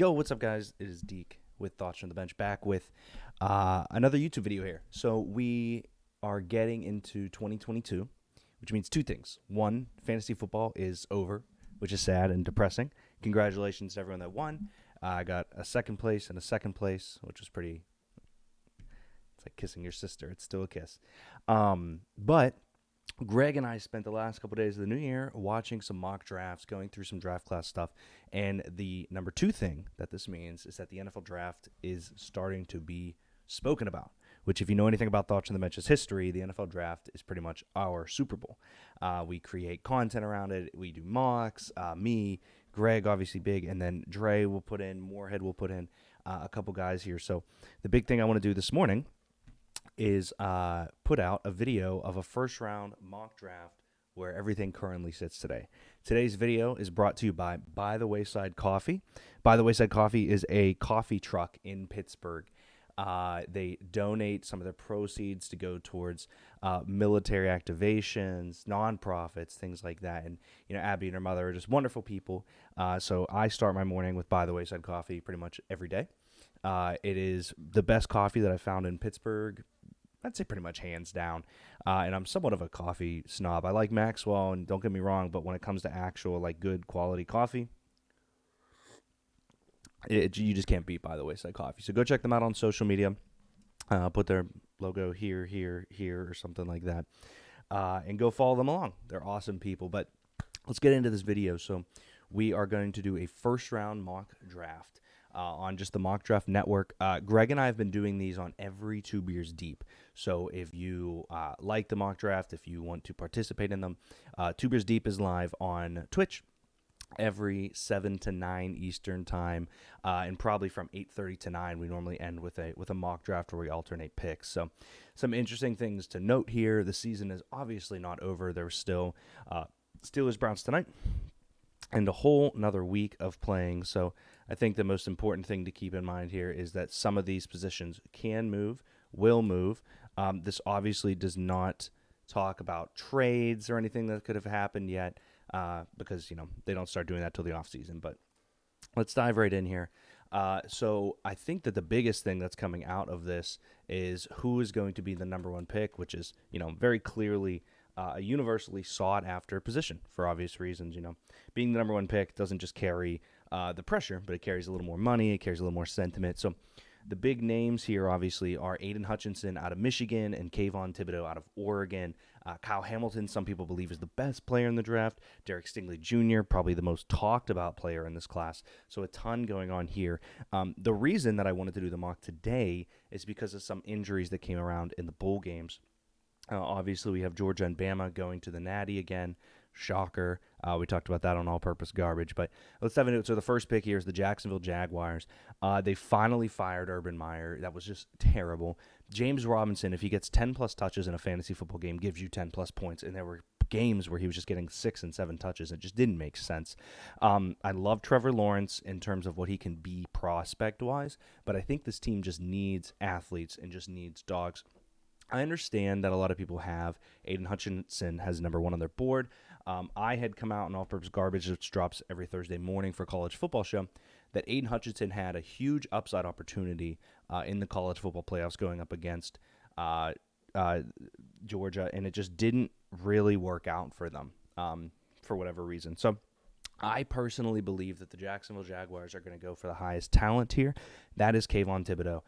Yo, what's up, guys? It is Deke with Thoughts from the Bench, back with another YouTube video here. So we are getting into 2022, which means two things. One, fantasy football is over, which is sad and depressing. Congratulations to everyone that won. I got a second place and a second place, which was pretty. It's like kissing your sister. It's still a kiss. But Greg and I spent the last couple days of the new year watching some mock drafts, going through some draft class stuff. And the number two thing that this means is that the NFL draft is starting to be spoken about, which if you know anything about Thoughts on the Bench's history, the NFL draft is pretty much our Super Bowl. We create content around it. We do mocks, me, Greg, obviously big, and then Dre will put in, Moorhead will put in a couple guys here. So the big thing I want to do this morning is put out a video of a first-round mock draft where everything currently sits today. Today's video is brought to you by the Wayside Coffee. By the Wayside Coffee is a coffee truck in Pittsburgh. They donate some of their proceeds to go towards military activations, nonprofits, things like that. And, you know, Abby and her mother are just wonderful people. So I start my morning with By the Wayside Coffee pretty much every day. It is the best coffee that I found in Pittsburgh. I'd say pretty much hands down. And I'm somewhat of a coffee snob. I like Maxwell, and don't get me wrong, but when it comes to actual, like, good quality coffee, you just can't beat By the Wayside Coffee. So go check them out on social media. Put their logo here, or something like that. And go follow them along. They're awesome people. But let's get into this video. So we are going to do a first-round mock draft on just the Mock Draft Network. Greg and I have been doing these on every Two Beers Deep. So if you like the mock draft, if you want to participate in them, Two Beers Deep is live on Twitch every 7 to 9 Eastern time, and probably from 8:30 to 9. We normally end with a mock draft where we alternate picks. So some interesting things to note here. The season is obviously not over. There's still Steelers-Browns tonight and a whole another week of playing. So I think the most important thing to keep in mind here is that some of these positions can move, will move. This obviously does not talk about trades or anything that could have happened yet, because, you know, they don't start doing that till the offseason. But let's dive right in here. So I think that the biggest thing that's coming out of this is who is going to be the number one pick, which is, you know, very clearly a universally sought after position for obvious reasons. You know, being the number one pick doesn't just carry the pressure, but it carries a little more money. It carries a little more sentiment. So the big names here obviously are Aiden Hutchinson out of Michigan and Kayvon Thibodeau out of Oregon. Kyle Hamilton, some people believe, is the best player in the draft. Derek Stingley Jr., probably the most talked about player in this class. So a ton going on here. The reason that I wanted to do the mock today is because of some injuries that came around in the bowl games. Obviously, we have Georgia and Bama going to the Natty again. Shocker. We talked about that on All-Purpose Garbage. But let's dive into it. So the first pick here is the Jacksonville Jaguars. They finally fired Urban Meyer. That was just terrible. James Robinson, if he gets 10-plus touches in a fantasy football game, gives you 10-plus points. And there were games where he was just getting 6 and 7 touches. It just didn't make sense. I love Trevor Lawrence in terms of what he can be prospect-wise. But I think this team just needs athletes and just needs dogs. I understand that a lot of people have Aiden Hutchinson as number one on their board. I had come out in All-Purpose Garbage, which drops every Thursday morning for College Football Show, that Aiden Hutchinson had a huge upside opportunity in the college football playoffs going up against Georgia, and it just didn't really work out for them for whatever reason. So I personally believe that the Jacksonville Jaguars are going to go for the highest talent here. That is Kayvon Thibodeau.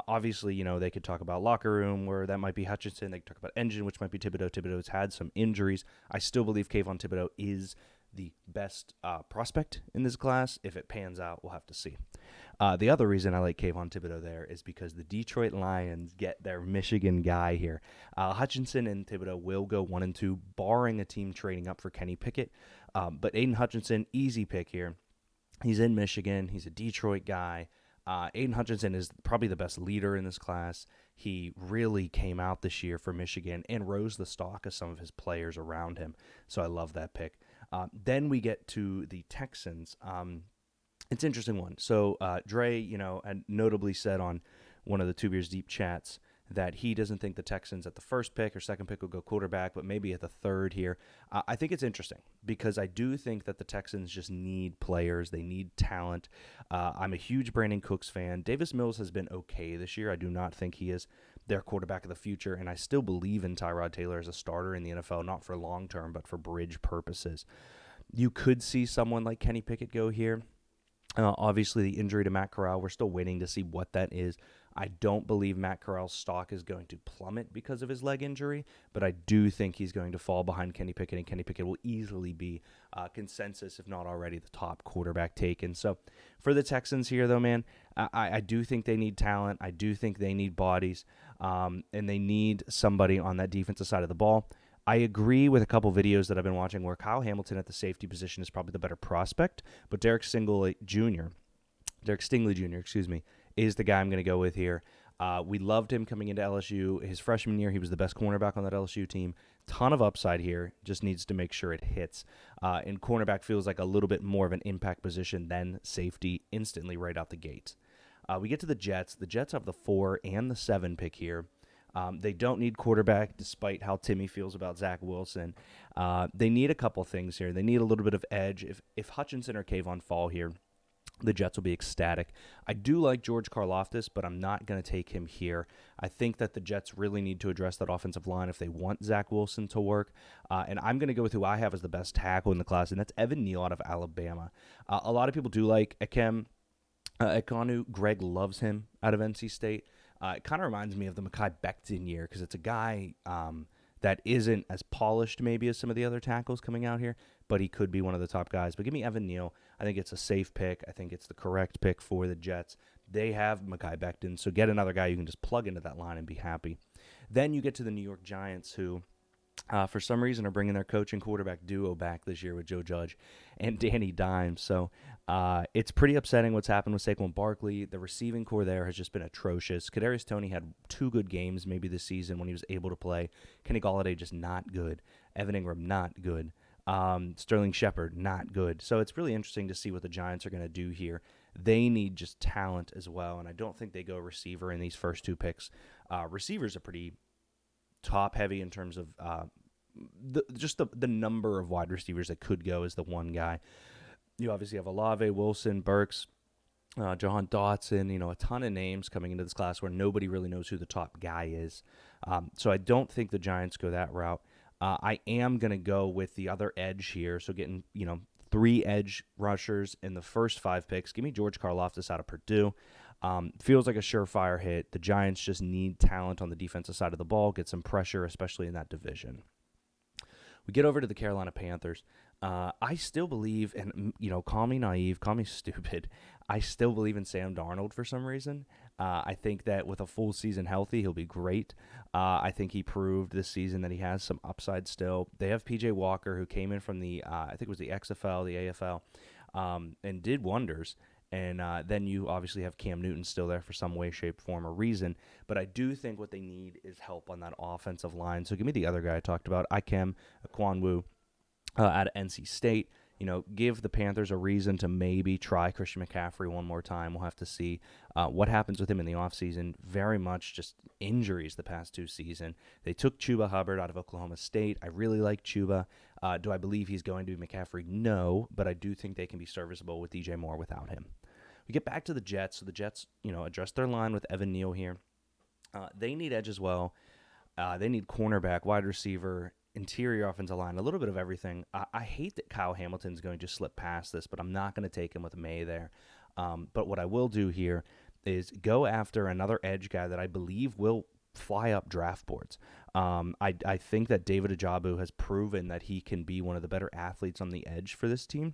Obviously, you know, they could talk about locker room, where that might be Hutchinson. They could talk about engine, which might be Thibodeau. Thibodeau's had some injuries. I still believe Kayvon Thibodeau is the best prospect in this class. If it pans out, we'll have to see. The other reason I like Kayvon Thibodeau there is because the Detroit Lions get their Michigan guy here. Hutchinson and Thibodeau will go 1 and 2, barring a team trading up for Kenny Pickett. But Aiden Hutchinson, easy pick here. He's in Michigan. He's a Detroit guy. Aiden Hutchinson is probably the best leader in this class. He really came out this year for Michigan and rose the stock of some of his players around him. So I love that pick. Then we get to the Texans. It's an interesting one. So Dre, you know, had notably said on one of the Two Beers Deep chats that he doesn't think the Texans at the first pick or second pick will go quarterback, but maybe at the third here. I think it's interesting because I do think that the Texans just need players. They need talent. I'm a huge Brandon Cooks fan. Davis Mills has been okay this year. I do not think he is their quarterback of the future, and I still believe in Tyrod Taylor as a starter in the NFL, not for long term, but for bridge purposes. You could see someone like Kenny Pickett go here. Obviously, the injury to Matt Corral, we're still waiting to see what that is. I don't believe Matt Corral's stock is going to plummet because of his leg injury, but I do think he's going to fall behind Kenny Pickett, and Kenny Pickett will easily be consensus, if not already, the top quarterback taken. So for the Texans here, though, man, I do think they need talent. I do think they need bodies, and they need somebody on that defensive side of the ball. I agree with a couple videos that I've been watching where Kyle Hamilton at the safety position is probably the better prospect, but Derek Stingley Jr., is the guy I'm going to go with here. We loved him coming into LSU. His freshman year, he was the best cornerback on that LSU team. Ton of upside here, just needs to make sure it hits. And cornerback feels like a little bit more of an impact position than safety instantly right out the gate. We get to the Jets. The Jets have the 4 and the 7 pick here. They don't need quarterback, despite how Timmy feels about Zach Wilson. They need a couple things here. They need a little bit of edge. If Hutchinson or Kayvon fall here, the Jets will be ecstatic. I do like George Karlaftis, but I'm not going to take him here. I think that the Jets really need to address that offensive line if they want Zach Wilson to work. And I'm going to go with who I have as the best tackle in the class, and that's Evan Neal out of Alabama. A lot of people do like Ekonu. Greg loves him out of NC State. It kind of reminds me of the Mekhi Becton year because it's a guy that isn't as polished maybe as some of the other tackles coming out here, but he could be one of the top guys. But give me Evan Neal. I think it's a safe pick. I think it's the correct pick for the Jets. They have Mekhi Becton, so get another guy you can just plug into that line and be happy. Then you get to the New York Giants, who for some reason are bringing their coach and quarterback duo back this year with Joe Judge and Danny Dimes. So it's pretty upsetting what's happened with Saquon Barkley. The receiving core there has just been atrocious. Kadarius Toney had 2 good games maybe this season when he was able to play. Kenny Golladay just not good. Evan Ingram not good. Sterling Shepard not good. So it's really interesting to see what the Giants are going to do here. They need just talent as well, and I don't think they go receiver in these first 2 picks. Receivers are pretty top-heavy in terms of the number of wide receivers that could go as the one guy. You obviously have Olave, Wilson, Burks, Jahan Dotson, a ton of names coming into this class where nobody really knows who the top guy is. So I don't think the Giants go that route. I am going to go with the other edge here, so getting, 3 edge rushers in the first 5 picks. Give me George Karlaftis out of Purdue. Feels like a surefire hit. The Giants just need talent on the defensive side of the ball, get some pressure, especially in that division. We get over to the Carolina Panthers. I still believe, and call me naive, call me stupid, I still believe in Sam Darnold for some reason. I think that with a full season healthy, he'll be great. I think he proved this season that he has some upside still. They have P.J. Walker, who came in from the, I think it was the XFL, the AFL, and did wonders. And then you obviously have Cam Newton still there for some way, shape, form, or reason. But I do think what they need is help on that offensive line. So give me the other guy I talked about, Ikem Ekwonu out of NC State. Give the Panthers a reason to maybe try Christian McCaffrey one more time. We'll have to see what happens with him in the offseason. Very much just injuries the past 2 seasons. They took Chuba Hubbard out of Oklahoma State. I really like Chuba. Do I believe he's going to be McCaffrey? No, but I do think they can be serviceable with DJ Moore without him. We get back to the Jets. So the Jets, address their line with Evan Neal here. They need edge as well. They need cornerback, wide receiver, interior offensive line, a little bit of everything. I hate that Kyle Hamilton's going to slip past this, but I'm not going to take him with May there. But what I will do here is go after another edge guy that I believe will fly up draft boards. I think that David Ajabu has proven that he can be one of the better athletes on the edge for this team,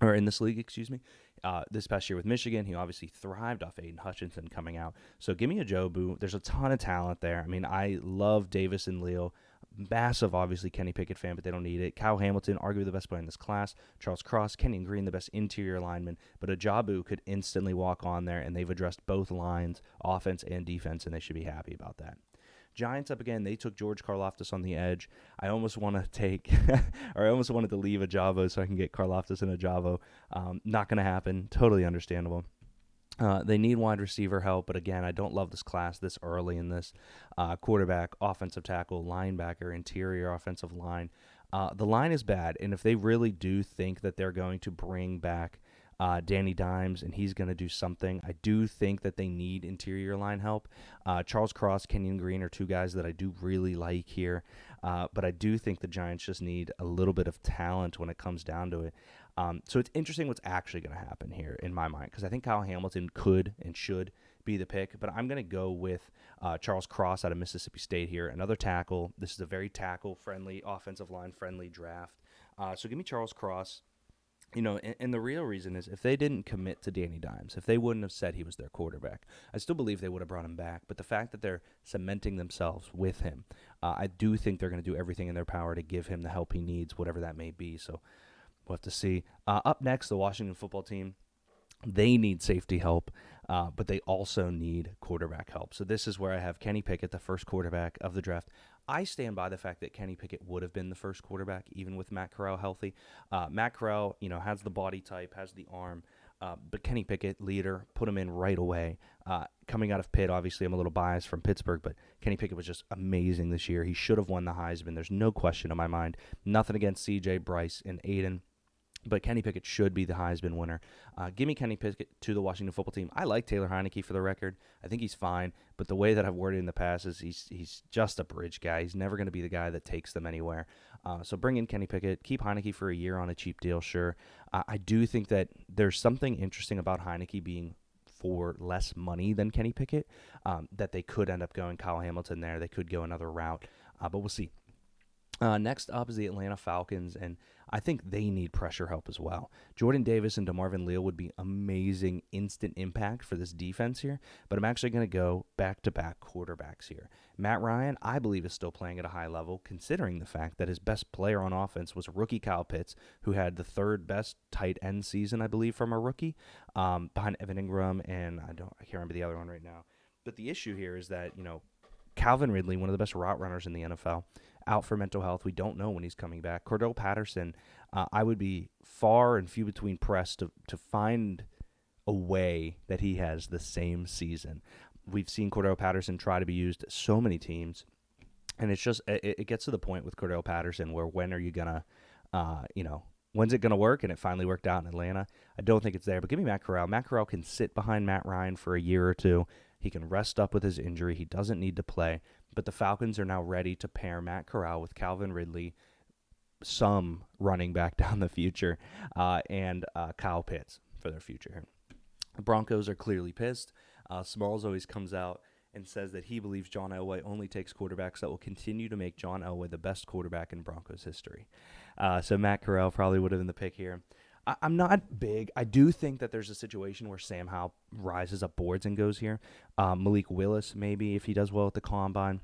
or in this league, excuse me. This past year with Michigan, he obviously thrived off Aiden Hutchinson coming out. So give me Ajabu. There's a ton of talent there. I mean, I love Davis and Leo. Massive, obviously, Kenny Pickett fan, but they don't need it. Kyle Hamilton, arguably the best player in this class. Charles Cross, Kenyon Green, the best interior lineman. But Ajabu could instantly walk on there, and they've addressed both lines, offense and defense, and they should be happy about that. Giants up again. They took George Karlaftis on the edge. I almost want to take, or I almost wanted to leave Ajavo so I can get Karlaftis and Ajavo. Not going to happen. Totally understandable. They need wide receiver help, but again, I don't love this class this early in this. Quarterback, offensive tackle, linebacker, interior offensive line. The line is bad, and if they really do think that they're going to bring back Danny Dimes and he's going to do something, I do think that they need interior line help. Charles Cross, Kenyon Green are two guys that I do really like here, but I do think the Giants just need a little bit of talent when it comes down to it. So it's interesting what's actually going to happen here in my mind, because I think Kyle Hamilton could and should be the pick, but I'm going to go with Charles Cross out of Mississippi State here, another tackle. This is a very tackle-friendly, offensive line-friendly draft. So give me Charles Cross. And the real reason is if they didn't commit to Danny Dimes, if they wouldn't have said he was their quarterback, I still believe they would have brought him back. But the fact that they're cementing themselves with him, I do think they're going to do everything in their power to give him the help he needs, whatever that may be. So we'll have to see. Up next, the Washington football team. They need safety help, but they also need quarterback help. So this is where I have Kenny Pickett, the first quarterback of the draft. I stand by the fact that Kenny Pickett would have been the first quarterback, even with Matt Corral healthy. Matt Corral, has the body type, has the arm, but Kenny Pickett, leader, put him in right away. Coming out of Pitt, obviously I'm a little biased from Pittsburgh, but Kenny Pickett was just amazing this year. He should have won the Heisman. There's no question in my mind. Nothing against C.J., Bryce, and Aiden. But Kenny Pickett should be the Heisman winner. Give me Kenny Pickett to the Washington football team. I like Taylor Heineke for the record. I think he's fine. But the way that I've worded in the past is he's just a bridge guy. He's never going to be the guy that takes them anywhere. So bring in Kenny Pickett. Keep Heineke for a year on a cheap deal, sure. I do think that there's something interesting about Heineke being for less money than Kenny Pickett, that they could end up going Kyle Hamilton there. They could go another route. But we'll see. Next up is the Atlanta Falcons, and I think they need pressure help as well. Jordan Davis and DeMarvin Leal would be amazing instant impact for this defense here, but I'm actually going to go back-to-back quarterbacks here. Matt Ryan, I believe, is still playing at a high level, considering the fact that his best player on offense was rookie Kyle Pitts, who had the third best tight end season, I believe, from a rookie, behind Evan Ingram, and I can't remember the other one right now. But the issue here is that, Calvin Ridley, one of the best route runners in the NFL, out for mental health. We don't know when he's coming back. Cordell Patterson, I would be far and few between pressed to find a way that he has the same season. We've seen Cordell Patterson try to be used at so many teams, and it's just it gets to the point with Cordell Patterson where when are you gonna, when's it gonna work? And it finally worked out in Atlanta. I don't think it's there, but give me Matt Corral. Matt Corral can sit behind Matt Ryan for a year or two. He can rest up with his injury. He doesn't need to play. But the Falcons are now ready to pair Matt Corral with Calvin Ridley, some running back down the future, and Kyle Pitts for their future here. The Broncos are clearly pissed. Smalls always comes out and says that he believes John Elway only takes quarterbacks that will continue to make John Elway the best quarterback in Broncos history. So Matt Corral probably would have been the pick here. I'm not big. I do think that there's a situation where Sam Howell rises up boards and goes here. Malik Willis, maybe, if he does well at the Combine.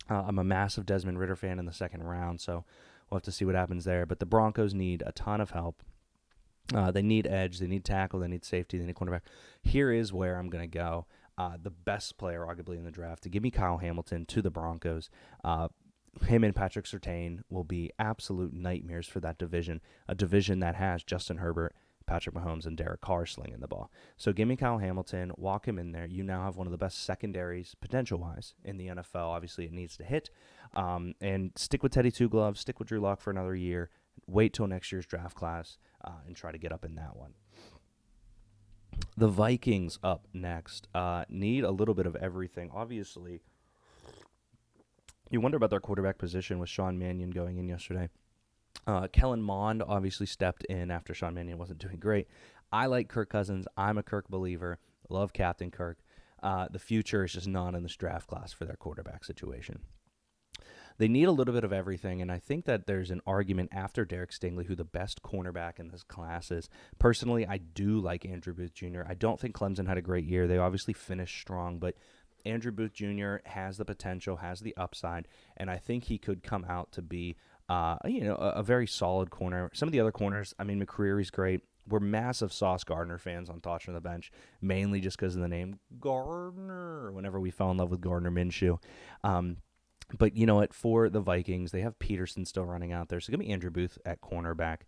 I'm a massive Desmond Ridder fan in the second round, so we'll have to see what happens there. But the Broncos need a ton of help. They need edge. They need tackle. They need safety. They need cornerback. Here is where I'm going to go. The best player, arguably, in the draft. To give me Kyle Hamilton to the Broncos. Him and Patrick Surtain will be absolute nightmares for that division, a division that has Justin Herbert, Patrick Mahomes, and Derek Carr slinging the ball. So give me Kyle Hamilton, walk him in there. You now have one of the best secondaries, potential-wise, in the NFL. Obviously, it needs to hit. And stick with Teddy Two Gloves, stick with Drew Lock for another year, wait till next year's draft class, and try to get up in that one. The Vikings up next need a little bit of everything. Obviously, you wonder about their quarterback position with Sean Mannion going in yesterday. Kellen Mond obviously stepped in after Sean Mannion wasn't doing great. I like Kirk Cousins. I'm a Kirk believer. Love Captain Kirk. The future is just not in this draft class for their quarterback situation. They need a little bit of everything, and I think that there's an argument after Derek Stingley who the best cornerback in this class is. Personally, I do like Andrew Booth Jr. I don't think Clemson had a great year. They obviously finished strong, but Andrew Booth Jr. has the potential, has the upside, and I think he could come out to be a very solid corner. Some of the other corners, McCreary's great. We're massive Sauce Gardner fans on Thoughts from the Bench, mainly just because of the name Gardner, whenever we fell in love with Gardner Minshew. But you know what? For the Vikings, they have Peterson still running out there. So give me Andrew Booth at cornerback.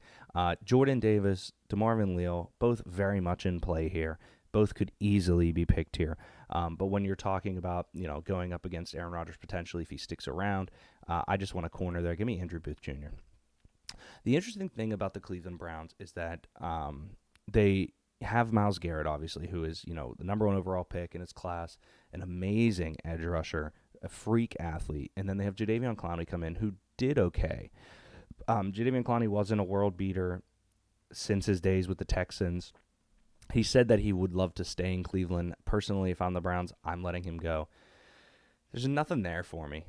Jordan Davis, DeMarvin Leal, both very much in play here. Both could easily be picked here. But when you're talking about, going up against Aaron Rodgers potentially if he sticks around, I just want a corner there. Give me Andrew Booth Jr. The interesting thing about the Cleveland Browns is that they have Myles Garrett, obviously, who is, the number one overall pick in his class, an amazing edge rusher, a freak athlete. And then they have Jadeveon Clowney come in, who did okay. Jadeveon Clowney wasn't a world beater since his days with the Texans. He said that he would love to stay in Cleveland. Personally, if I'm the Browns, I'm letting him go. There's nothing there for me.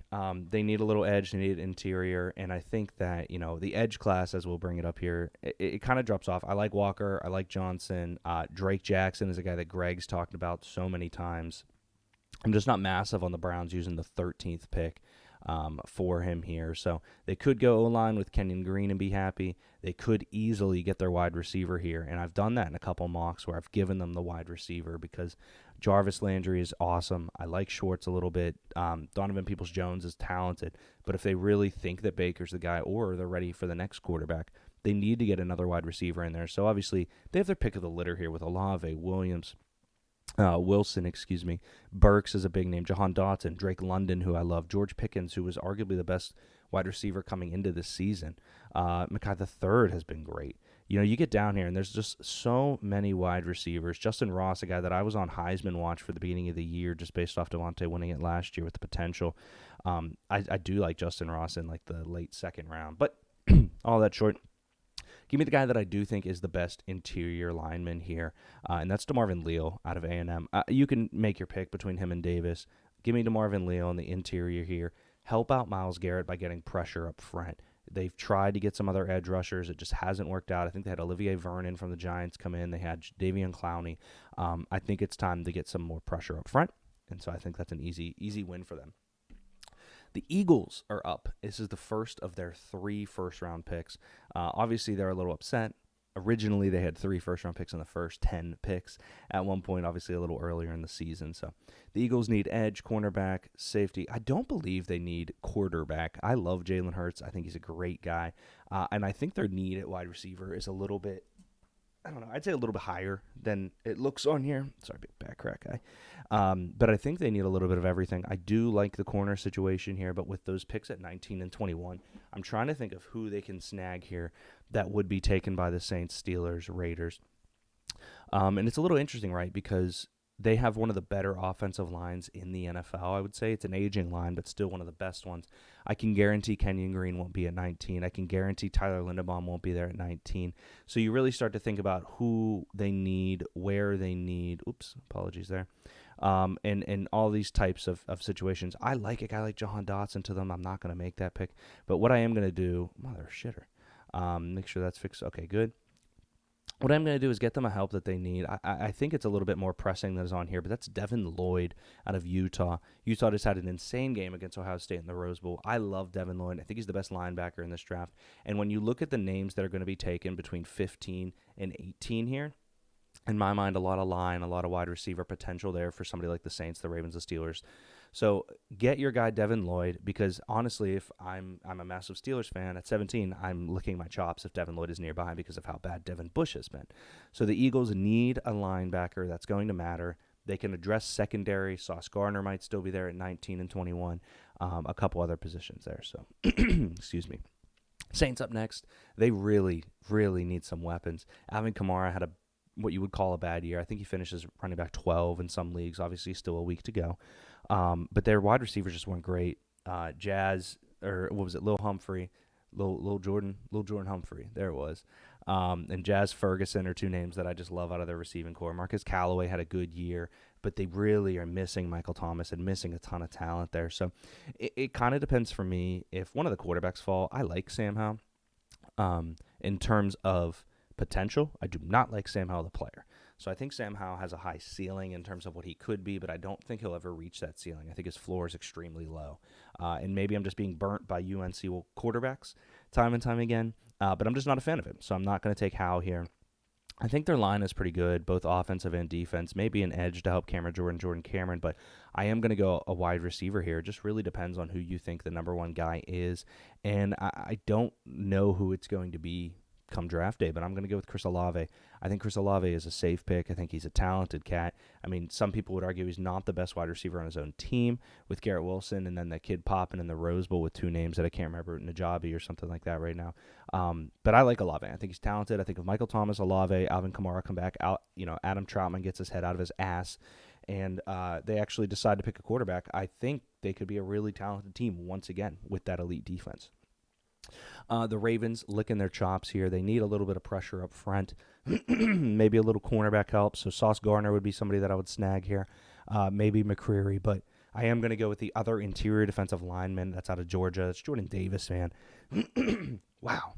They need a little edge. They need interior. And I think that, the edge class, as we'll bring it up here, it kind of drops off. I like Walker. I like Johnson. Drake Jackson is a guy that Greg's talked about so many times. I'm just not massive on the Browns using the 13th pick for him here. So they could go O-line with Kenyon Green and be happy. They could easily get their wide receiver here. And I've done that in a couple mocks where I've given them the wide receiver because Jarvis Landry is awesome. I like Schwartz a little bit. Donovan Peoples-Jones is talented. But if they really think that Baker's the guy or they're ready for the next quarterback, they need to get another wide receiver in there. So obviously they have their pick of the litter here with Olave, Wilson, Burks is a big name, Jahan Dotson, Drake London, who I love, George Pickens, who was arguably the best wide receiver coming into this season. Mekhi the Third has been great. You get down here, and there's just so many wide receivers. Justin Ross, a guy that I was on Heisman watch for the beginning of the year, just based off Devontae winning it last year with the potential. I do like Justin Ross in like the late second round, but all that short. Give me the guy that I do think is the best interior lineman here, and that's DeMarvin Leal out of A&M. You can make your pick between him and Davis. Give me DeMarvin Leal in the interior here. Help out Myles Garrett by getting pressure up front. They've tried to get some other edge rushers. It just hasn't worked out. I think they had Olivier Vernon from the Giants come in. They had Davion Clowney. I think it's time to get some more pressure up front, and so I think that's an easy win for them. The Eagles are up. This is the first of their 3 first-round picks. Obviously, they're a little upset. Originally, they had 3 first-round picks in the first 10 picks at one point, obviously a little earlier in the season. So the Eagles need edge, cornerback, safety. I don't believe they need quarterback. I love Jalen Hurts. I think he's a great guy. And I think their need at wide receiver is a little bit, I'd say a little bit higher than it looks on here. Sorry, big back crack guy. But I think they need a little bit of everything. I do like the corner situation here, but with those picks at 19 and 21, I'm trying to think of who they can snag here that would be taken by the Saints, Steelers, Raiders. And it's a little interesting, right, because they have one of the better offensive lines in the NFL, I would say. It's an aging line, but still one of the best ones. I can guarantee Kenyon Green won't be at 19. I can guarantee Tyler Linderbaum won't be there at 19. So you really start to think about who they need, where they need. Oops, apologies there. And all these types of situations. I like a guy like Jahan Dotson to them. I'm not going to make that pick. But what I am going to do, mother shitter, make sure that's fixed. Okay, good. What I'm going to do is get them a help that they need. I think it's a little bit more pressing than is on here, but that's Devin Lloyd out of Utah. Utah just had an insane game against Ohio State in the Rose Bowl. I love Devin Lloyd. I think he's the best linebacker in this draft. And when you look at the names that are going to be taken between 15 and 18 here, in my mind, a lot of line, a lot of wide receiver potential there for somebody like the Saints, the Ravens, the Steelers. So get your guy Devin Lloyd, because honestly, if I'm a massive Steelers fan at 17, I'm licking my chops if Devin Lloyd is nearby because of how bad Devin Bush has been. So the Eagles need a linebacker that's going to matter. They can address secondary. Sauce Gardner might still be there at 19 and 21. A couple other positions there. So, excuse me. Saints up next. They really, really need some weapons. Alvin Kamara had what you would call a bad year. I think he finishes running back 12 in some leagues. Obviously, still a week to go. But their wide receivers just weren't great. Lil Humphrey, Lil Jordan Humphrey. There it was. And Jazz Ferguson are two names that I just love out of their receiving core. Marcus Callaway had a good year, but they really are missing Michael Thomas and missing a ton of talent there. So it kind of depends for me. If one of the quarterbacks fall, I like Sam Howell. In terms of potential, I do not like Sam Howell, the player. So I think Sam Howell has a high ceiling in terms of what he could be, but I don't think he'll ever reach that ceiling. I think his floor is extremely low. And maybe I'm just being burnt by UNC quarterbacks time and time again, but I'm just not a fan of him. So I'm not going to take Howell here. I think their line is pretty good, both offensive and defense. Maybe an edge to help Jordan Cameron, but I am going to go a wide receiver here. It just really depends on who you think the number one guy is, and I don't know who it's going to be come draft day, but I'm going to go with Chris Olave. I think Chris Olave is a safe pick. I think he's a talented cat. I mean, some people would argue he's not the best wide receiver on his own team with Garrett Wilson and then that kid popping in the Rose Bowl with two names that I can't remember, Najabi or something like that right now. But I like Olave. I think he's talented. I think if Michael Thomas, Olave, Alvin Kamara come back out, Adam Troutman gets his head out of his ass, and they actually decide to pick a quarterback, I think they could be a really talented team once again with that elite defense. The Ravens licking their chops here. They need a little bit of pressure up front. Maybe a little cornerback help. So Sauce Gardner would be somebody that I would snag here. Maybe McCreary, but I am going to go with the other interior defensive lineman that's out of Georgia. It's Jordan Davis, man. Wow.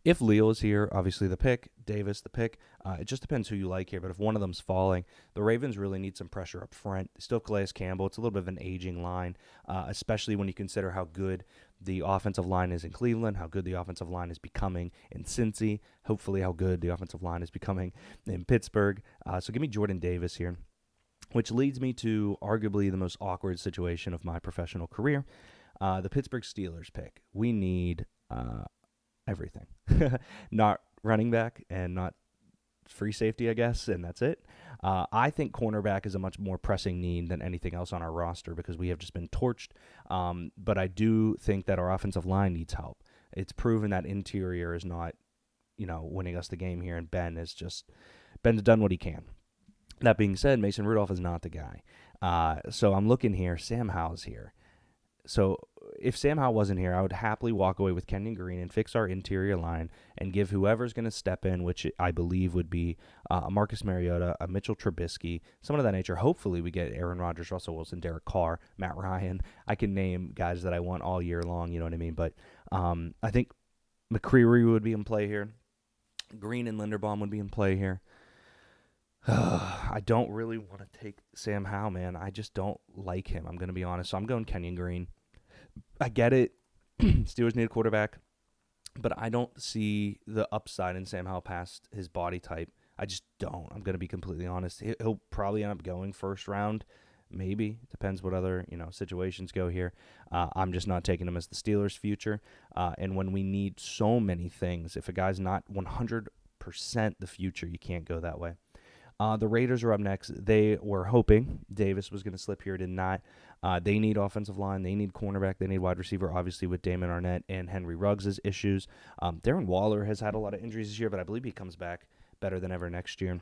If Leo is here, obviously the pick, Davis the pick. It just depends who you like here, but if one of them's falling, the Ravens really need some pressure up front. Still Calais Campbell. It's a little bit of an aging line, especially when you consider how good the offensive line is in Cleveland, how good the offensive line is becoming in Cincy, hopefully how good the offensive line is becoming in Pittsburgh. So give me Jordan Davis here, which leads me to arguably the most awkward situation of my professional career, the Pittsburgh Steelers pick. We need everything. Not running back and not free safety, I guess, and that's it. I think cornerback is a much more pressing need than anything else on our roster because we have just been torched. But I do think that our offensive line needs help. It's proven that interior is not, winning us the game here, and Ben's done what he can. That being said, Mason Rudolph is not the guy. So I'm looking here. Sam Howell's here. So if Sam Howell wasn't here, I would happily walk away with Kenyon Green and fix our interior line and give whoever's going to step in, which I believe would be a Marcus Mariota, a Mitchell Trubisky, someone of that nature. Hopefully we get Aaron Rodgers, Russell Wilson, Derek Carr, Matt Ryan. I can name guys that I want all year long, you know what I mean? But I think McCreary would be in play here. Green and Linderbaum would be in play here. I don't really want to take Sam Howell, man. I just don't like him. I'm going to be honest. So I'm going Kenyon Green. I get it. Steelers need a quarterback, but I don't see the upside in Sam Howell past his body type. I just don't. I'm going to be completely honest. He'll probably end up going first round. Maybe. Depends what other, situations go here. I'm just not taking him as the Steelers' future. And when we need so many things, if a guy's not 100% the future, you can't go that way. The Raiders are up next. They were hoping Davis was going to slip here, did not. They need offensive line. They need cornerback. They need wide receiver, obviously, with Damon Arnett and Henry Ruggs' issues. Darren Waller has had a lot of injuries this year, but I believe he comes back better than ever next year.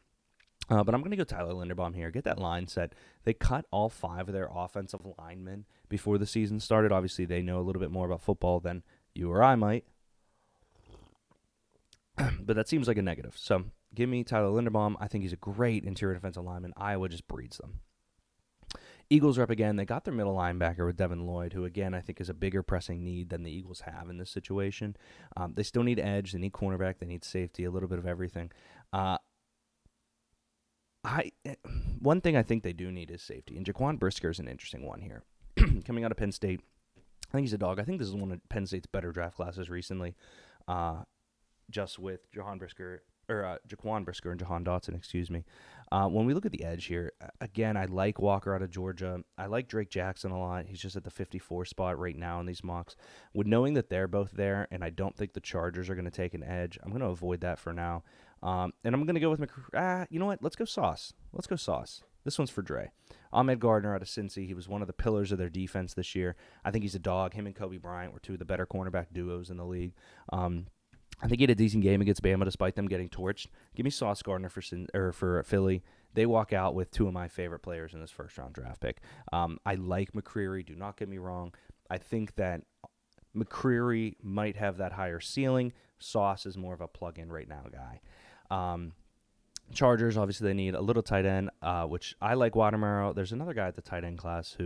But I'm going to go Tyler Linderbaum here. Get that line set. They cut all 5 of their offensive linemen before the season started. Obviously, they know a little bit more about football than you or I might. But that seems like a negative. So give me Tyler Linderbaum. I think he's a great interior defensive lineman. Iowa just breeds them. Eagles are up again. They got their middle linebacker with Devin Lloyd, who, again, I think is a bigger pressing need than the Eagles have in this situation. They still need edge. They need cornerback. They need safety, a little bit of everything. One thing I think they do need is safety, and Jaquan Brisker is an interesting one here. Coming out of Penn State, I think he's a dog. I think this is one of Penn State's better draft classes recently, just with Jaquan Brisker and Jahan Dotson, excuse me. When we look at the edge here, again, I like Walker out of Georgia. I like Drake Jackson a lot. He's just at the 54 spot right now in these mocks. With knowing that they're both there, and I don't think the Chargers are going to take an edge, I'm going to avoid that for now. And I'm going to go with you know what? Let's go Sauce. This one's for Dre. Ahmed Gardner out of Cincy. He was one of the pillars of their defense this year. I think he's a dog. Him and Kobe Bryant were 2 of the better cornerback duos in the league. I think he had a decent game against Bama despite them getting torched. Give me Sauce Gardner for Philly. They walk out with 2 of my favorite players in this first-round draft pick. I like McCreary. Do not get me wrong. I think that McCreary might have that higher ceiling. Sauce is more of a plug-in right now guy. Chargers, obviously, they need a little tight end, which I like Watermaro. There's another guy at the tight end class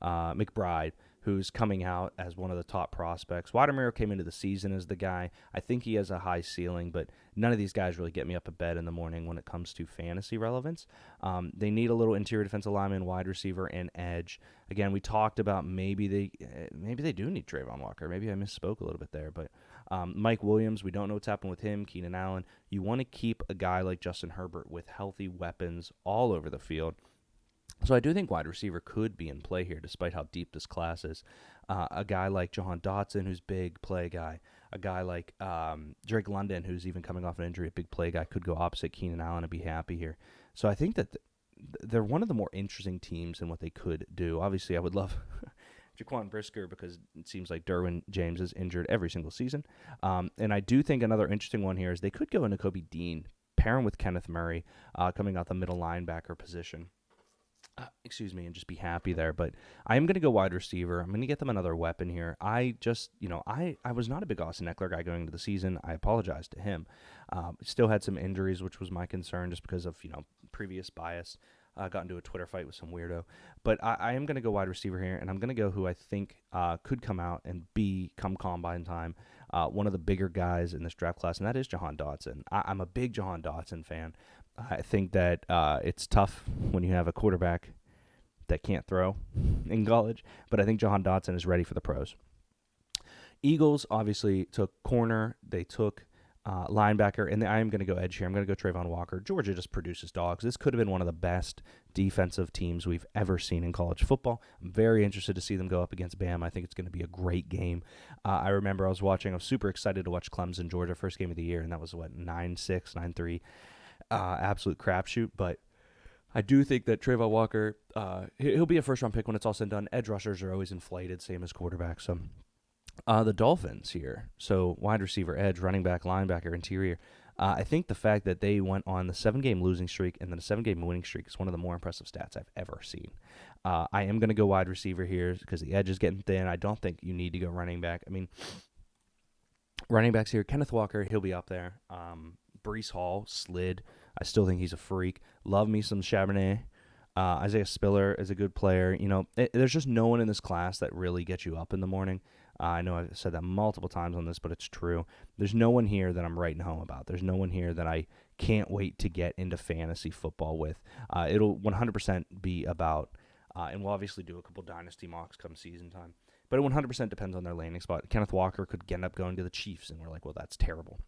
McBride, who's coming out as one of the top prospects. Watermaro came into the season as the guy. I think he has a high ceiling, but none of these guys really get me up to bed in the morning when it comes to fantasy relevance. They need a little interior defensive lineman, wide receiver, and edge. Again, we talked about maybe they do need Trayvon Walker. Maybe I misspoke a little bit there, but Mike Williams, we don't know what's happened with him. Keenan Allen. You want to keep a guy like Justin Herbert with healthy weapons all over the field. So I do think wide receiver could be in play here, despite how deep this class is. A guy like Jahan Dotson, who's big play guy. A guy like Drake London, who's even coming off an injury, a big play guy, could go opposite Keenan Allen and be happy here. So I think that they're one of the more interesting teams in what they could do. Obviously, I would love Jaquan Brisker because it seems like Derwin James is injured every single season. And I do think another interesting one here is they could go into Kobe Dean, pair him with Kenneth Murray, coming out the middle linebacker position. And just be happy there. But I am going to go wide receiver. I'm going to get them another weapon here. I was not a big Austin Eckler guy going into the season. I apologize to him. Still had some injuries, which was my concern just because of, previous bias. Got into a Twitter fight with some weirdo. But I am going to go wide receiver here, and I'm going to go who I think could come out and come combine time, one of the bigger guys in this draft class, and that is Jahan Dotson. I'm a big Jahan Dotson fan. I think that it's tough when you have a quarterback that can't throw in college, but I think Jahan Dotson is ready for the pros. Eagles obviously took corner. They took linebacker, and I am going to go edge here. I'm going to go Trayvon Walker. Georgia just produces dogs. This could have been one of the best defensive teams we've ever seen in college football. I'm very interested to see them go up against Bama. I think it's going to be a great game. I remember I was super excited to watch Clemson, Georgia, first game of the year, and that was, 9-6, 9-3. Absolute crapshoot, but I do think that Trayvon Walker, he'll be a first-round pick when it's all said and done. Edge rushers are always inflated, same as quarterbacks. So the Dolphins here, so wide receiver, edge, running back, linebacker, interior. I think the fact that they went on the 7-game losing streak and then a 7-game winning streak is one of the more impressive stats I've ever seen. I am going to go wide receiver here because the edge is getting thin. I don't think you need to go running back. I mean, running backs here, Kenneth Walker, he'll be up there. Breece Hall slid. I still think he's a freak. Love me some Charbonnet. Isaiah Spiller is a good player. There's just no one in this class that really gets you up in the morning. I know I've said that multiple times on this, but it's true. There's no one here that I'm writing home about. There's no one here that I can't wait to get into fantasy football with. It'll 100% be about, and we'll obviously do a couple dynasty mocks come season time, but it 100% depends on their landing spot. Kenneth Walker could end up going to the Chiefs, and we're like, well, that's terrible.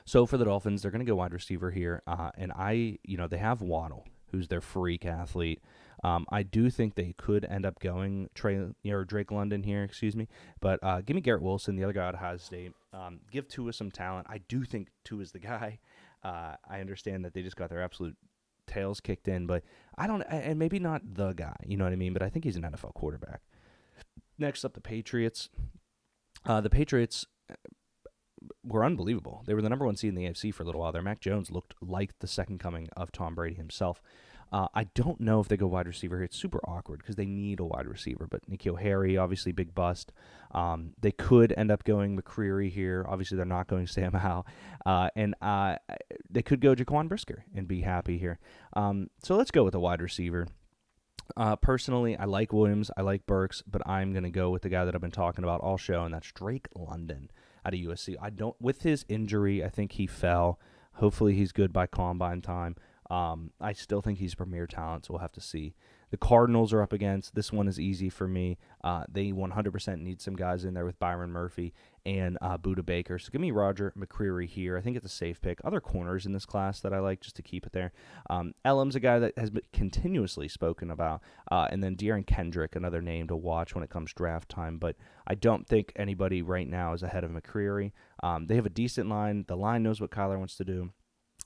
So for the Dolphins, they're going to go wide receiver here, and they have Waddle, who's their freak athlete. I do think they could end up going Drake London here, but give me Garrett Wilson, the other guy out of Ohio State. Give Tua some talent. I do think Tua's the guy. I understand that they just got their absolute tails kicked in, but and maybe not the guy, you know what I mean? But I think he's an NFL quarterback. Next up, the Patriots. The Patriots were unbelievable. They were the number 1 seed in the AFC for a little while there. Mac Jones looked like the second coming of Tom Brady himself. I don't know if they go wide receiver here. It's super awkward because they need a wide receiver, but N'Keal Harry, obviously big bust. They could end up going McCreary here. Obviously, they're not going Sam Howell. And they could go Jaquan Brisker and be happy here. So let's go with a wide receiver. Personally, I like Williams, I like Burks, but I'm going to go with the guy that I've been talking about all show, and that's Drake London out of USC. With his injury, I think he fell. Hopefully he's good by combine time. I still think he's premier talent, so we'll have to see. The Cardinals are up against. This one is easy for me. They 100% need some guys in there with Byron Murphy and Budda Baker. So give me Roger McCreary here. I think it's a safe pick. Other corners in this class that I like just to keep it there. Elam's a guy that has been continuously spoken about. And then De'Aaron Kendrick, another name to watch when it comes draft time. But I don't think anybody right now is ahead of McCreary. They have a decent line. The line knows what Kyler wants to do.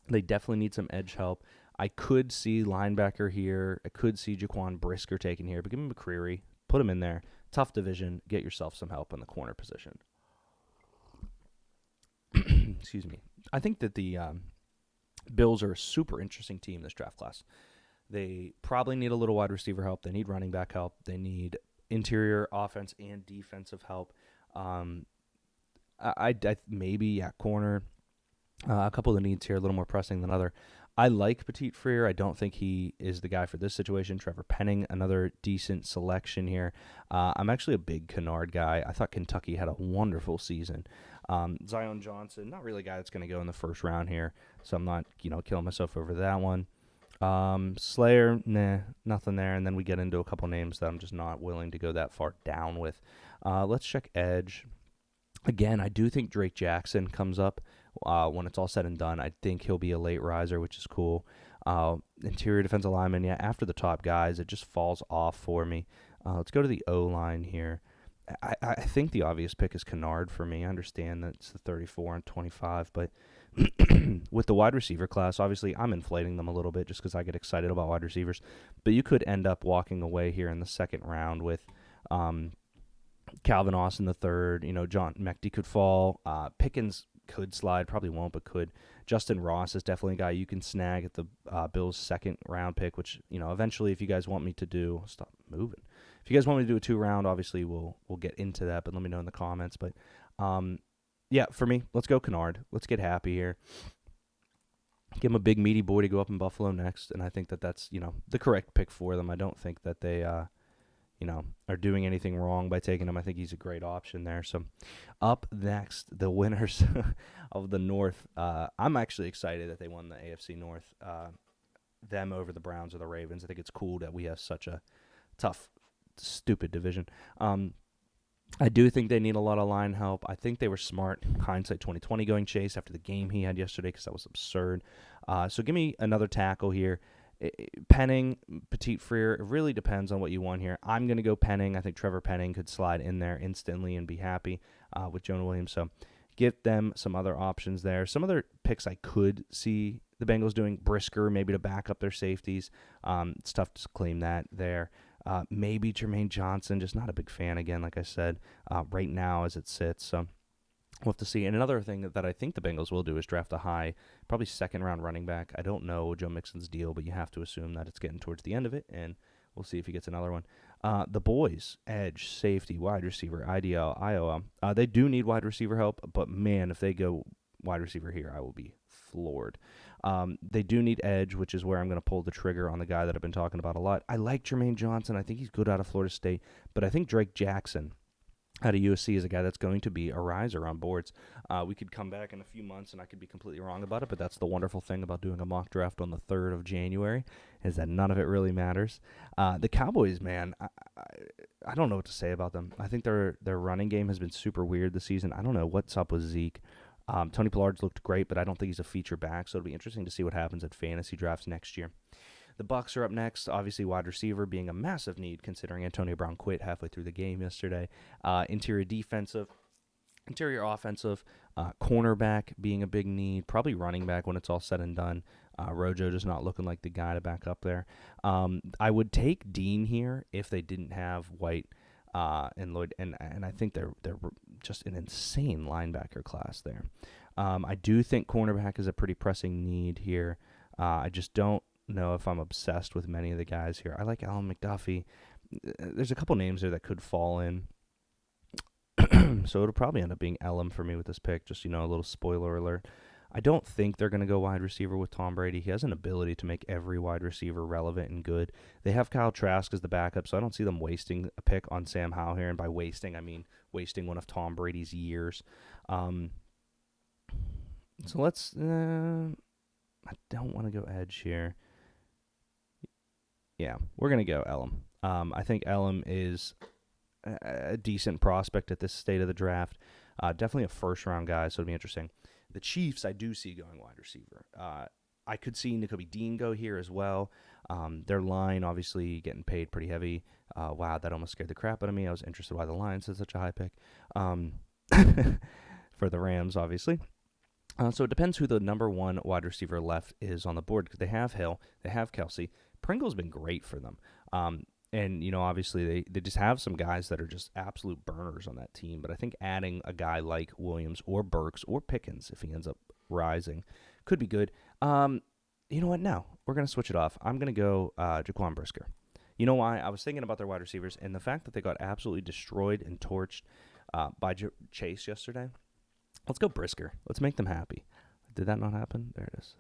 They definitely need some edge help. I could see linebacker here. I could see Jaquan Brisker taken here, but give him McCreary. Put him in there. Tough division. Get yourself some help in the corner position. Excuse me. I think that the Bills are a super interesting team this draft class. They probably need a little wide receiver help. They need running back help. They need interior offense and defensive help. Maybe at corner. A couple of the needs here a little more pressing than other. I like Petit Frere. I don't think he is the guy for this situation. Trevor Penning, another decent selection here. I'm actually a big Kennard guy. I thought Kentucky had a wonderful season. Zion Johnson, not really a guy that's going to go in the first round here, so I'm not, killing myself over that one. Slayer, nothing there. And then we get into a couple names that I'm just not willing to go that far down with. Let's check edge. Again, I do think Drake Jackson comes up when it's all said and done. I think he'll be a late riser, which is cool. Interior defensive lineman, after the top guys, it just falls off for me. Let's go to the O-line here. I think the obvious pick is Kennard for me. I understand that it's the 34 and 25, but with the wide receiver class, obviously I'm inflating them a little bit just because I get excited about wide receivers. But you could end up walking away here in the second round with Calvin Austin the third. John Mechty could fall. Pickens could slide, probably won't, but could. Justin Ross is definitely a guy you can snag at the Bills' second round pick, which eventually, if you guys want me to do, stop moving. If you guys want me to do a 2-round, obviously we'll get into that, but let me know in the comments. But yeah, for me, let's go Kennard. Let's get happy here. Give him a big meaty boy to go up in Buffalo next, and I think that's the correct pick for them. I don't think that they are doing anything wrong by taking him. I think he's a great option there. So up next, the winners of the North. I'm actually excited that they won the AFC North, them over the Browns or the Ravens. I think it's cool that we have such a tough, stupid division. I do think they need a lot of line help. I think they were smart, hindsight 2020, going Chase after the game he had yesterday because that was absurd. So give me another tackle here. Penning, Petit Frere, it really depends on what you want here. I'm going to go Penning. I think Trevor Penning could slide in there instantly and be happy with Jonah Williams. So get them some other options there. Some other picks I could see the Bengals doing. Brisker, maybe to back up their safeties. It's tough to claim that there. Maybe Jermaine Johnson, just not a big fan again, like I said, right now as it sits. So we'll have to see. And another thing that I think the Bengals will do is draft a high, probably second-round running back. I don't know Joe Mixon's deal, but you have to assume that it's getting towards the end of it, and we'll see if he gets another one. The boys, edge, safety, wide receiver, IDL, IOL, they do need wide receiver help, but, man, if they go wide receiver here, I will be floored. They do need edge, which is where I'm going to pull the trigger on the guy that I've been talking about a lot. I like Jermaine Johnson. I think he's good out of Florida State, but I think Drake Jackson out of USC is a guy that's going to be a riser on boards. We could come back in a few months, and I could be completely wrong about it, but that's the wonderful thing about doing a mock draft on the 3rd of January is that none of it really matters. The Cowboys, man, I don't know what to say about them. I think their running game has been super weird this season. I don't know what's up with Zeke. Tony Pollard's looked great, but I don't think he's a feature back, so it'll be interesting to see what happens at fantasy drafts next year. The Bucs are up next, obviously wide receiver being a massive need considering Antonio Brown quit halfway through the game yesterday. Interior offensive, cornerback being a big need, probably running back when it's all said and done. Rojo just not looking like the guy to back up there. I would take Dean here if they didn't have White and Lloyd, and I think they're just an insane linebacker class there. I do think cornerback is a pretty pressing need here. I just don't know if I'm obsessed with many of the guys here. I like Alan McDuffie. There's a couple names there that could fall in. So it'll probably end up being Elam for me with this pick. Just, a little spoiler alert. I don't think they're going to go wide receiver with Tom Brady. He has an ability to make every wide receiver relevant and good. They have Kyle Trask as the backup, so I don't see them wasting a pick on Sam Howell here. And by wasting, I mean wasting one of Tom Brady's years. So let's... I don't want to go edge here. Yeah, we're going to go Elam. I think Elam is a decent prospect at this state of the draft. Definitely a first-round guy, so it'll be interesting. The Chiefs, I do see going wide receiver. I could see Nakobe Dean go here as well. Their line, obviously, getting paid pretty heavy. Wow, that almost scared the crap out of me. I was interested why the Lions had such a high pick for the Rams, obviously. So it depends who the number one wide receiver left is on the board because they have Hill, they have Kelsey. Pringle's been great for them. And, obviously they just have some guys that are just absolute burners on that team. But I think adding a guy like Williams or Burks or Pickens, if he ends up rising, could be good. You know what? No, we're going to switch it off. I'm going to go Jaquan Brisker. You know why? I was thinking about their wide receivers and the fact that they got absolutely destroyed and torched by Chase yesterday. Let's go Brisker. Let's make them happy. Did that not happen? There it is.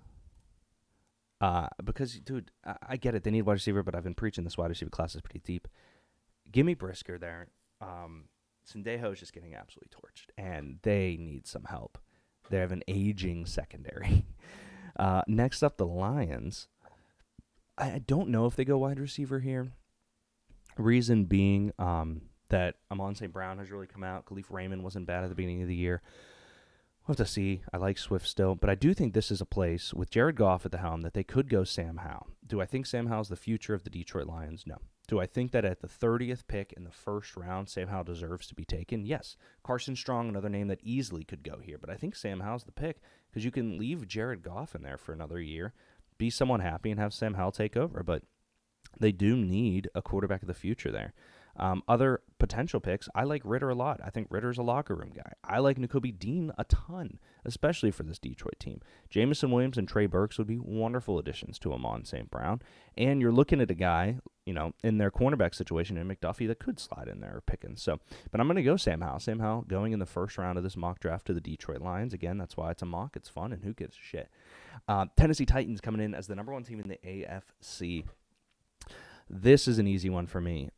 Because, dude, I get it. They need wide receiver, but I've been preaching this wide receiver class is pretty deep. Give me Brisker there. Sendejo is just getting absolutely torched, and they need some help. They have an aging secondary. Next up, the Lions. I don't know if they go wide receiver here. Reason being that Amon St. Brown has really come out. Khalif Raymond wasn't bad at the beginning of the year. We'll have to see. I like Swift still, but I do think this is a place with Jared Goff at the helm that they could go Sam Howell. Do I think Sam Howell's the future of the Detroit Lions? No. Do I think that at the 30th pick in the first round, Sam Howell deserves to be taken? Yes. Carson Strong, another name that easily could go here, but I think Sam Howell's the pick because you can leave Jared Goff in there for another year, be someone happy, and have Sam Howell take over. But they do need a quarterback of the future there. Other potential picks, I like Ritter a lot. I think Ritter's a locker room guy. I like Nakobe Dean a ton, especially for this Detroit team. Jamison Williams and Trey Burks would be wonderful additions to Amon St. Brown. And you're looking at a guy, in their cornerback situation in McDuffie that could slide in there or Pickens. But I'm going to go Sam Howell. Sam Howell going in the first round of this mock draft to the Detroit Lions. Again, that's why it's a mock. It's fun, and who gives a shit? Tennessee Titans coming in as the number 1 team in the AFC. This is an easy one for me.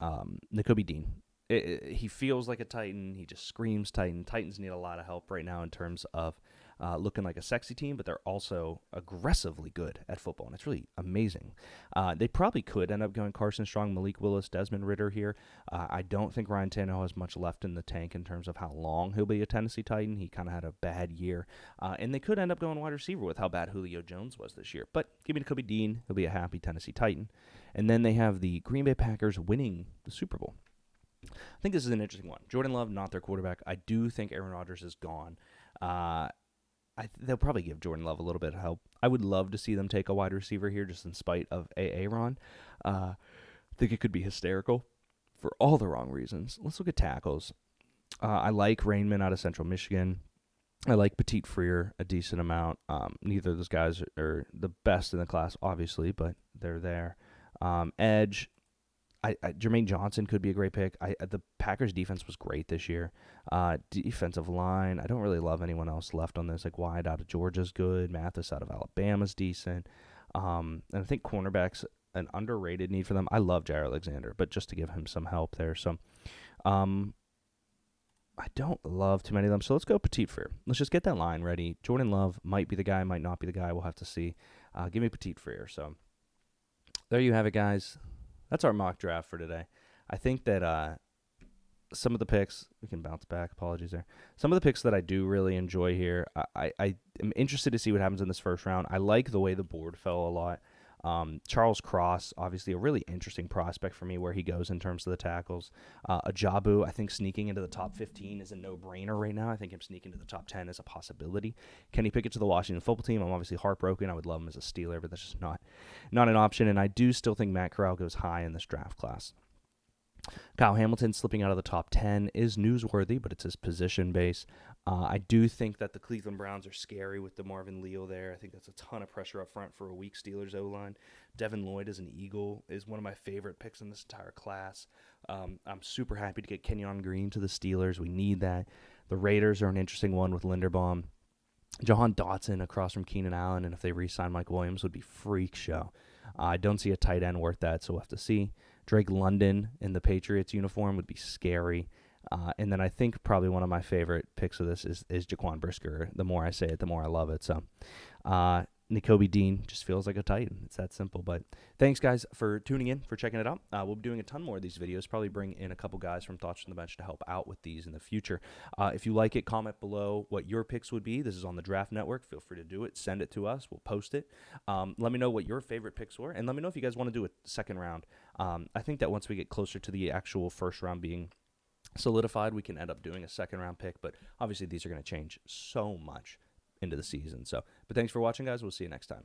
Nakobe Dean. He feels like a Titan. He just screams Titan. Titans need a lot of help right now in terms of looking like a sexy team, but they're also aggressively good at football, and it's really amazing. They probably could end up going Carson Strong, Malik Willis, Desmond Ridder here. I don't think Ryan Tannehill has much left in the tank in terms of how long he'll be a Tennessee Titan. He kind of had a bad year, and they could end up going wide receiver with how bad Julio Jones was this year. But give me Nakobe Dean. He'll be a happy Tennessee Titan. And then they have the Green Bay Packers winning the Super Bowl. I think this is an interesting one. Jordan Love, not their quarterback. I do think Aaron Rodgers is gone. They'll probably give Jordan Love a little bit of help. I would love to see them take a wide receiver here just in spite of Aaron. I think it could be hysterical for all the wrong reasons. Let's look at tackles. I like Rainman out of Central Michigan. I like Petit Freer a decent amount. Neither of those guys are the best in the class, obviously, but they're there. Edge, Jermaine Johnson could be a great pick. The Packers' defense was great this year. Defensive line, I don't really love anyone else left on this. Like Wyatt out of Georgia's good. Mathis out of Alabama's decent. And I think cornerback's an underrated need for them. I love Jair Alexander, but just to give him some help there. So I don't love too many of them. So let's go Petit Freer. Let's just get that line ready. Jordan Love might be the guy, might not be the guy. We'll have to see. Give me Petit Freer. So there you have it, guys. That's our mock draft for today. I think that some of the picks, we can bounce back, apologies there. Some of the picks that I do really enjoy here, I am interested to see what happens in this first round. I like the way the board fell a lot. Charles Cross, obviously a really interesting prospect for me where he goes in terms of the tackles. Ajabu, I think sneaking into the top 15 is a no-brainer right now. I think him sneaking to the top 10 is a possibility. Kenny Pickett to the Washington football team, I'm obviously heartbroken. I would love him as a Steeler, but that's just not an option. And I do still think Matt Corral goes high in this draft class. Kyle Hamilton slipping out of the top 10 is newsworthy, but it's his position base. I do think that the Cleveland Browns are scary with DeMarvin Leal there. I think that's a ton of pressure up front for a weak Steelers O-line. Devin Lloyd as an Eagle is one of my favorite picks in this entire class. I'm super happy to get Kenyon Green to the Steelers. We need that. The Raiders are an interesting one with Linderbaum. Jahan Dotson across from Keenan Allen, and if they re-sign Mike Williams, would be freak show. I don't see a tight end worth that, so we'll have to see. Drake London in the Patriots uniform would be scary. And then I think probably one of my favorite picks of this is Jaquan Brisker. The more I say it, the more I love it. So Nakobe Dean just feels like a Titan. It's that simple. But thanks, guys, for tuning in, for checking it out. We'll be doing a ton more of these videos, probably bring in a couple guys from Thoughts from the Bench to help out with these in the future. If you like it, comment below what your picks would be. This is on the Draft Network. Feel free to do it. Send it to us. We'll post it. Let me know what your favorite picks were, and let me know if you guys want to do a second round. I think that once we get closer to the actual first round being solidified, we can end up doing a second round pick, but obviously these are going to change so much into the season. But thanks for watching, guys. We'll see you next time.